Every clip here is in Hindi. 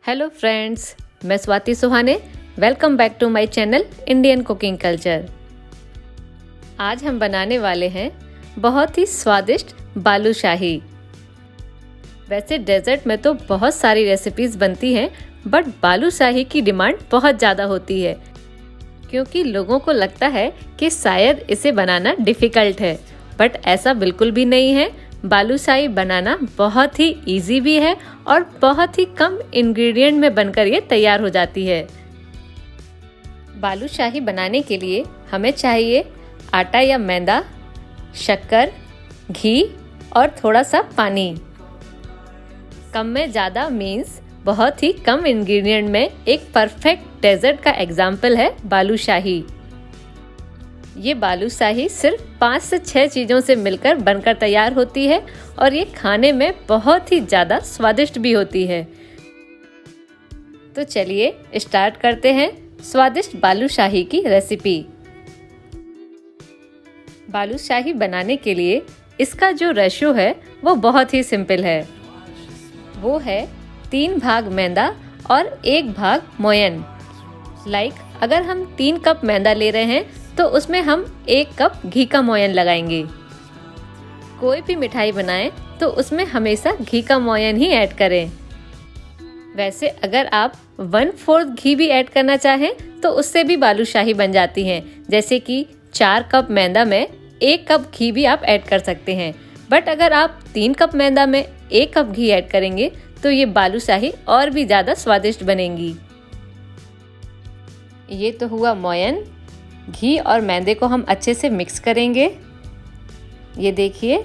हेलो फ्रेंड्स, मैं Swati Suhane. Welcome back to my channel Indian cooking culture. आज हम बनाने वाले हैं बहुत ही स्वादिष्ट बालूशाही। वैसे डेजर्ट में तो बहुत सारी रेसिपीज़ बनती हैं, बट बालूशाही की डिमांड बहुत ज़्यादा होती है क्योंकि लोगों को लगता है कि शायद इसे बनाना डिफ़िकल्ट है, बट ऐसा बिल्कुल भी नहीं है। बालूशाही बनाना बहुत ही इजी भी है और बहुत ही कम इंग्रेडिएंट में बनकर ये तैयार हो जाती है। बालूशाही बनाने के लिए हमें चाहिए आटा या मैदा, शक्कर, घी और थोड़ा सा पानी। कम में ज़्यादा मीन्स बहुत ही कम इंग्रेडिएंट में एक परफेक्ट डेजर्ट का एग्जाम्पल है बालूशाही। ये बालूशाही सिर्फ 5 से 6 चीज़ों से मिलकर बनकर तैयार होती है और ये खाने में बहुत ही ज़्यादा स्वादिष्ट भी होती है। तो चलिए स्टार्ट करते हैं स्वादिष्ट बालूशाही की रेसिपी। बालूशाही बनाने के लिए इसका जो रेशियो है वो बहुत ही सिंपल है। वो है 3 भाग मैदा और 1 भाग मोयन। अगर हम 3 कप मैदा ले रहे हैं तो उसमें हम 1 कप घी का मोयन लगाएंगे। कोई भी मिठाई बनाएं तो उसमें हमेशा घी का मोयन ही ऐड करें। वैसे अगर आप 1/4 घी भी ऐड करना चाहें तो उससे भी बालूशाही बन जाती हैं। जैसे कि 4 कप मैदा में 1 कप घी भी आप ऐड कर सकते हैं। बट अगर आप 3 कप मैदा में 1 कप घी ऐड करेंगे तो ये बालूशाही और भी ज़्यादा स्वादिष्ट बनेंगी। ये तो हुआ मोयन। घी और मैदे को हम अच्छे से मिक्स करेंगे। ये देखिए,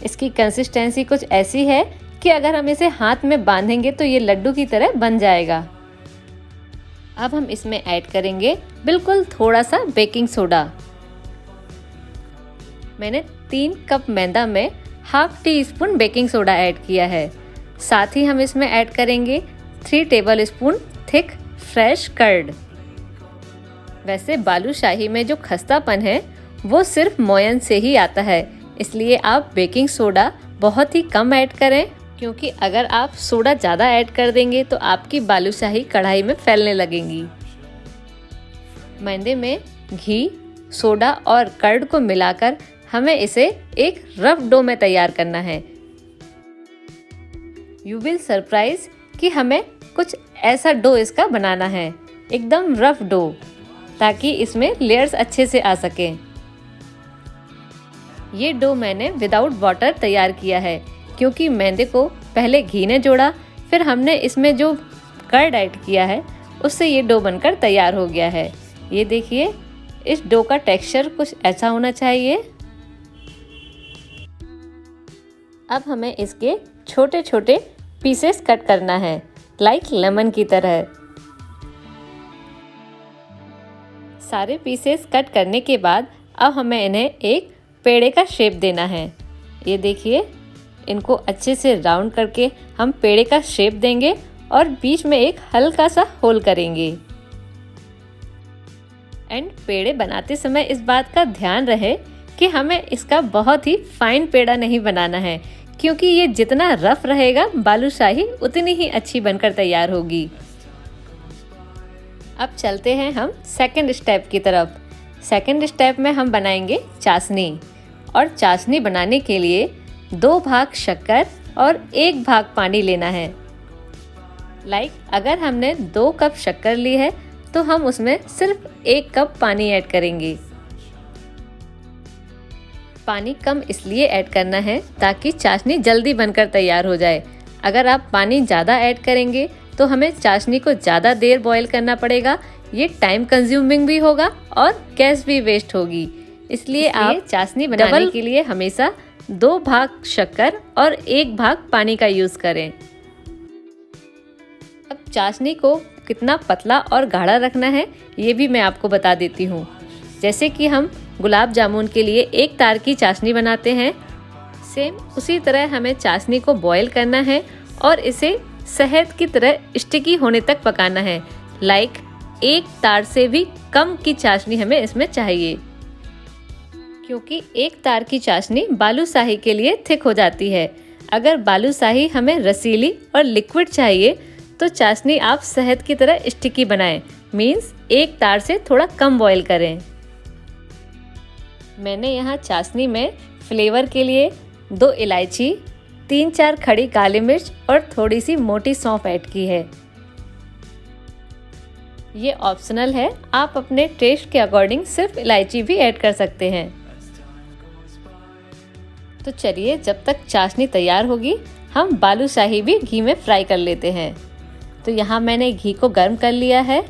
इसकी कंसिस्टेंसी कुछ ऐसी है कि अगर हम इसे हाथ में बांधेंगे तो ये लड्डू की तरह बन जाएगा। अब हम इसमें ऐड करेंगे बिल्कुल थोड़ा सा बेकिंग सोडा। मैंने 3 कप मैदा में ½ टीस्पून बेकिंग सोडा ऐड किया है। साथ ही हम इसमें ऐड करेंगे 3 tablespoon thick fresh curd. वैसे बालूशाही में जो खस्तापन है वो सिर्फ मोयन से ही आता है, इसलिए आप बेकिंग सोडा बहुत ही कम ऐड करें, क्योंकि अगर आप सोडा ज़्यादा ऐड कर देंगे तो आपकी बालूशाही कढ़ाई में फैलने लगेंगी। मैदे में घी, सोडा और कर्ड को मिलाकर हमें इसे एक रफ डो में तैयार करना है। यू विल सरप्राइज कि हमें कुछ ऐसा डो इसका बनाना है, एकदम रफ डो, ताकि इसमें लेयर्स अच्छे से आ सकें। ये डो मैंने विदाउट वाटर तैयार किया है क्योंकि मैदे को पहले घी ने जोड़ा, फिर हमने इसमें जो कर्ड ऐड किया है उससे ये डो बनकर तैयार हो गया है। ये देखिए, इस डो का टेक्सचर कुछ ऐसा होना चाहिए। अब हमें इसके छोटे छोटे पीसेस कट करना है, लाइक लेमन की तरह। सारे पीसेस कट करने के बाद अब हमें इन्हें एक पेड़े का शेप देना है। ये देखिए, इनको अच्छे से राउंड करके हम पेड़े का शेप देंगे और बीच में एक हल्का सा होल करेंगे। एंड पेड़े बनाते समय इस बात का ध्यान रहे कि हमें इसका बहुत ही फाइन पेड़ा नहीं बनाना है, क्योंकि ये जितना रफ रहेगा बालूशाही उतनी ही अच्छी बनकर तैयार होगी। अब चलते हैं हम सेकंड स्टेप की तरफ। सेकंड स्टेप में हम बनाएंगे चाशनी, और चाशनी बनाने के लिए 2 भाग शक्कर और 1 भाग पानी लेना है। अगर हमने 2 कप शक्कर ली है तो हम उसमें सिर्फ 1 कप पानी ऐड करेंगे। पानी कम इसलिए ऐड करना है ताकि चाशनी जल्दी बनकर तैयार हो जाए। अगर आप पानी ज़्यादा ऐड करेंगे तो हमें चाशनी को ज़्यादा देर बॉईल करना पड़ेगा। ये टाइम कंज्यूमिंग भी होगा और गैस भी वेस्ट होगी। इसलिए आप चाशनी बनाने के लिए हमेशा 2 भाग शक्कर और 1 भाग पानी का यूज़ करें। अब चाशनी को कितना पतला और गाढ़ा रखना है ये भी मैं आपको बता देती हूँ। जैसे कि हम गुलाब जामुन के लिए 1 तार की चाशनी बनाते हैं, सेम उसी तरह हमें चाशनी को बॉईल करना है और इसे शहद की तरह स्टिकी होने तक पकाना है। 1 तार से भी कम की चाशनी हमें इसमें चाहिए, क्योंकि 1 तार की चाशनी बालूशाही के लिए थिक हो जाती है। अगर बालूशाही हमें रसीली और लिक्विड चाहिए तो चाशनी आप शहद की तरह स्टिकी बनाएं, मीन्स एक तार से थोड़ा कम बॉईल करें। मैंने यहाँ चाशनी में फ्लेवर के लिए 2 इलायची, 3-4 खड़ी काली मिर्च और थोड़ी सी मोटी सौंफ ऐड की है। ये ऑप्शनल है, आप अपने टेस्ट के अकॉर्डिंग सिर्फ इलायची भी ऐड कर सकते हैं। तो चलिए, जब तक चाशनी तैयार होगी हम बालूशाही भी घी में फ्राई कर लेते हैं। तो यहाँ मैंने घी को गर्म कर लिया है।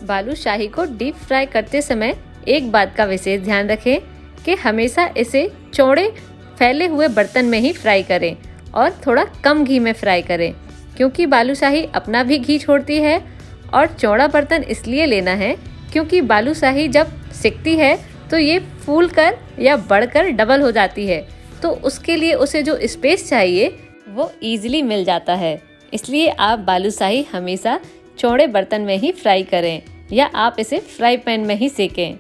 बालूशाही को डीप फ्राई करते समय एक बात का विशेष ध्यान रखें कि हमेशा इसे चौड़े फैले हुए बर्तन में ही फ्राई करें और थोड़ा कम घी में फ्राई करें, क्योंकि बालूशाही अपना भी घी छोड़ती है। और चौड़ा बर्तन इसलिए लेना है क्योंकि बालूशाही जब सिकती है तो ये फूल कर या बढ़कर डबल हो जाती है, तो उसके लिए उसे जो स्पेस चाहिए वो ईजिली मिल जाता है। इसलिए आप बालूशाही हमेशा चौड़े बर्तन में ही फ्राई करें या आप इसे फ्राई पैन में ही सेकें।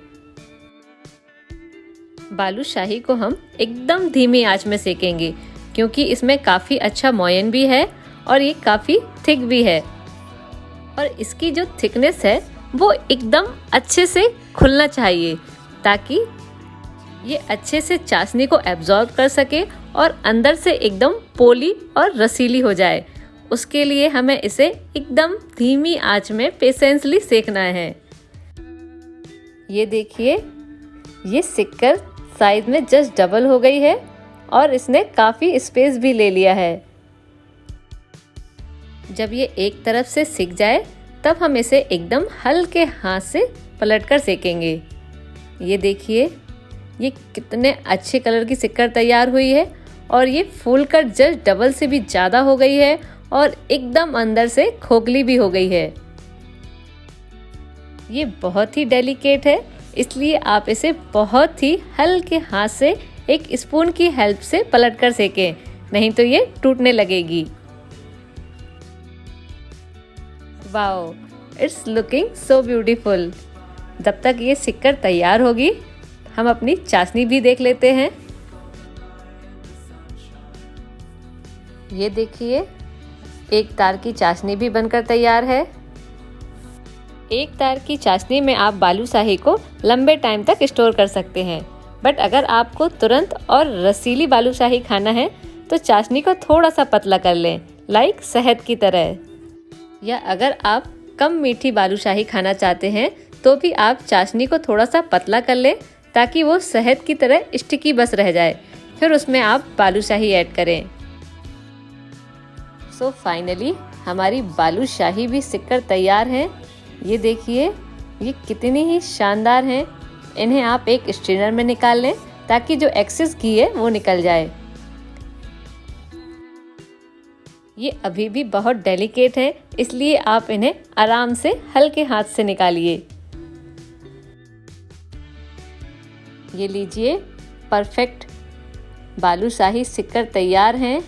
बालूशाही को हम एकदम धीमी आंच में सेकेंगे क्योंकि इसमें काफ़ी अच्छा मोयन भी है और ये काफ़ी थिक भी है। और इसकी जो थिकनेस है वो एकदम अच्छे से खुलना चाहिए ताकि ये अच्छे से चाशनी को एब्जॉर्ब कर सके और अंदर से एकदम पोली और रसीली हो जाए। उसके लिए हमें इसे एकदम धीमी आंच में पेशेंसली सेकना है। ये देखिए, ये सिककर साइज में जस्ट डबल हो गई है और इसने काफ़ी स्पेस भी ले लिया है। जब ये एक तरफ से सिक जाए तब हम इसे एकदम हल्के हाथ से पलटकर सेकेंगे। ये देखिए, ये कितने अच्छे कलर की सिक्कर तैयार हुई है और ये फूलकर जस्ट डबल से भी ज़्यादा हो गई है और एकदम अंदर से खोखली भी हो गई है। ये बहुत ही डेलिकेट है, इसलिए आप इसे बहुत ही हल्के हाथ से एक स्पून की हेल्प से पलटकर सेकें, नहीं तो ये टूटने लगेगी। Wow, it's looking so beautiful. जब तक ये सिक्कर तैयार होगी हम अपनी चाशनी भी देख लेते हैं। ये देखिए, एक तार की चाशनी भी बनकर तैयार है। एक तार की चाशनी में आप बालूशाही को लंबे टाइम तक स्टोर कर सकते हैं, बट अगर आपको तुरंत और रसीली बालूशाही खाना है तो चाशनी को थोड़ा सा पतला कर लें, लाइक शहद की तरह। या अगर आप कम मीठी बालूशाही खाना चाहते हैं तो भी आप चाशनी को थोड़ा सा पतला कर लें ताकि वो शहद की तरह स्टिकी बस रह जाए, फिर उसमें आप बालूशाही ऐड करें। सो फाइनली हमारी बालूशाही भी सिककर तैयार है। ये देखिए, ये कितनी ही शानदार हैं। इन्हें आप एक स्ट्रेनर में निकाल लें ताकि जो एक्सेस घी है वो निकल जाए। ये अभी भी बहुत डेलिकेट है, इसलिए आप इन्हें आराम से हल्के हाथ से निकालिए। ये लीजिए, परफेक्ट बालूशाही सिककर तैयार हैं।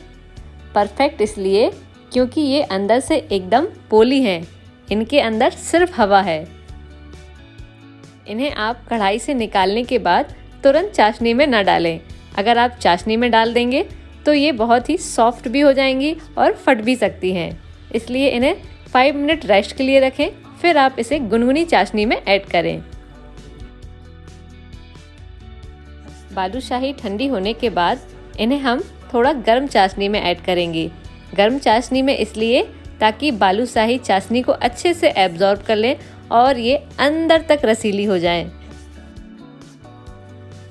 परफेक्ट इसलिए क्योंकि ये अंदर से एकदम पोली हैं, इनके अंदर सिर्फ हवा है। इन्हें आप कढ़ाई से निकालने के बाद तुरंत चाशनी में न डालें। अगर आप चाशनी में डाल देंगे तो ये बहुत ही सॉफ्ट भी हो जाएंगी और फट भी सकती हैं। इसलिए इन्हें 5 मिनट रेस्ट के लिए रखें, फिर आप इसे गुनगुनी चाशनी में ऐड करें। बालूशाही ठंडी होने के बाद इन्हें हम थोड़ा गर्म चाशनी में ऐड करेंगे। गर्म चाशनी में इसलिए ताकि बालूशाही चाशनी को अच्छे से एब्जॉर्ब कर लें और ये अंदर तक रसीली हो जाए।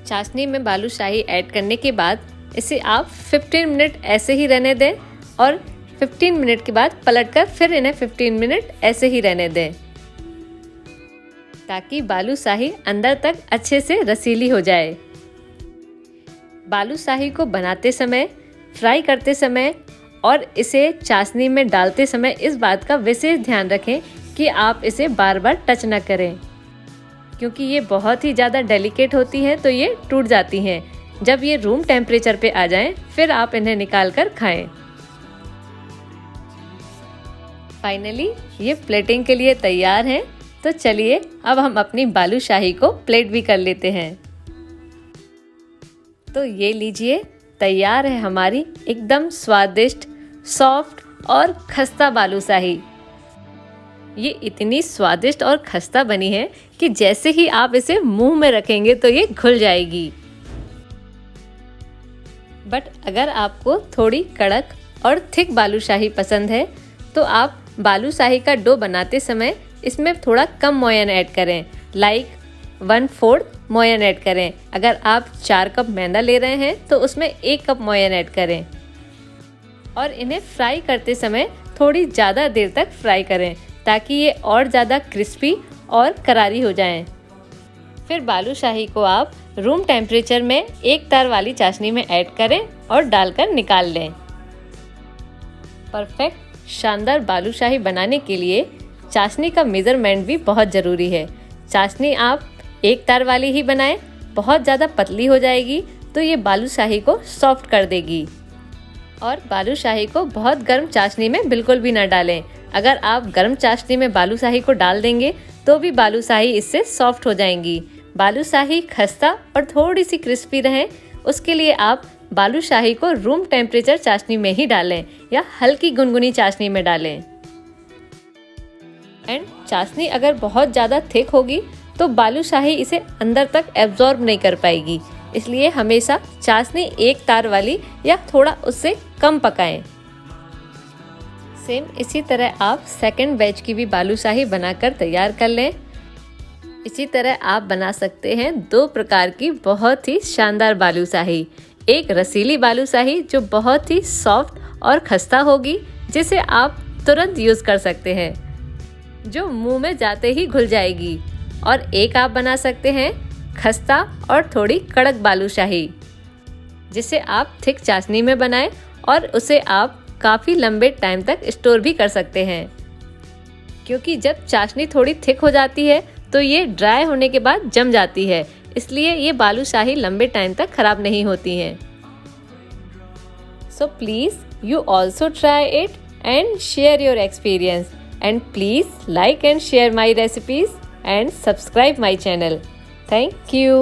चाशनी में बालूशाही ऐड करने के बाद इसे आप 15 मिनट ऐसे ही रहने दें और 15 मिनट के बाद पलटकर फिर इन्हें 15 मिनट ऐसे ही रहने दें ताकि बालूशाही अंदर तक अच्छे से रसीली हो जाए। बालूशाही को बनाते समय, फ्राई करते समय और इसे चाशनी में डालते समय इस बात का विशेष ध्यान रखें कि आप इसे बार बार टच न करें, क्योंकि ये बहुत ही ज़्यादा डेलिकेट होती हैं तो ये टूट जाती हैं। जब ये रूम टेम्परेचर पे आ जाएं, फिर आप इन्हें निकाल कर खाएं। फाइनली ये प्लेटिंग के लिए तैयार हैं। तो चलिए अब हम अपनी बालूशाही को प्लेट भी कर लेते हैं। तो ये लीजिए, तैयार है हमारी एकदम स्वादिष्ट, सॉफ्ट और खस्ता बालूशाही। ये इतनी स्वादिष्ट और खस्ता बनी है कि जैसे ही आप इसे मुंह में रखेंगे तो ये घुल जाएगी। बट अगर आपको थोड़ी कड़क और थिक बालूशाही पसंद है तो आप बालूशाही का डो बनाते समय इसमें थोड़ा कम मोयन ऐड करें, लाइक 1/4 मोयन ऐड करें। अगर आप 4 कप मैदा ले रहे हैं तो उसमें 1 कप मोयन ऐड करें और इन्हें फ्राई करते समय थोड़ी ज़्यादा देर तक फ्राई करें ताकि ये और ज़्यादा क्रिस्पी और करारी हो जाएं। फिर बालूशाही को आप रूम टेम्परेचर में 1 तार वाली चाशनी में ऐड करें और डालकर निकाल लें। परफेक्ट शानदार बालूशाही बनाने के लिए चाशनी का मेज़रमेंट भी बहुत ज़रूरी है। चाशनी आप 1 तार वाली ही बनाएं, बहुत ज़्यादा पतली हो जाएगी तो ये बालूशाही को सॉफ्ट कर देगी। और बालूशाही को बहुत गर्म चाशनी में बिल्कुल भी ना डालें। अगर आप गर्म चाशनी में बालूशाही को डाल देंगे तो भी बालूशाही इससे सॉफ्ट हो जाएंगी। बालूशाही खस्ता और थोड़ी सी क्रिस्पी रहें उसके लिए आप बालूशाही को रूम टेम्परेचर चाशनी में ही डालें या हल्की गुनगुनी चाशनी में डालें। एंड चाशनी अगर बहुत ज़्यादा थिक होगी तो बालूशाही इसे अंदर तक एब्जॉर्ब नहीं कर पाएगी, इसलिए हमेशा चाशनी 1 तार वाली या थोड़ा उससे कम पकाएं। सेम इसी तरह आप सेकंड बैच की भी बालूशाही बनाकर तैयार कर लें। इसी तरह आप बना सकते हैं 2 प्रकार की बहुत ही शानदार बालूशाही। एक रसीली बालूशाही जो बहुत ही सॉफ्ट और खस्ता होगी, जिसे आप तुरंत यूज़ कर सकते हैं, जो मुंह में जाते ही घुल जाएगी। और एक आप बना सकते हैं खस्ता और थोड़ी कड़क बालूशाही, जिसे आप थिक चाशनी में बनाएं और उसे आप काफ़ी लंबे टाइम तक स्टोर भी कर सकते हैं, क्योंकि जब चाशनी थोड़ी थिक हो जाती है तो ये ड्राई होने के बाद जम जाती है, इसलिए ये बालूशाही लंबे टाइम तक खराब नहीं होती हैं। So please you also try it and share your experience, and please like and share my recipes and subscribe my channel. Thank you.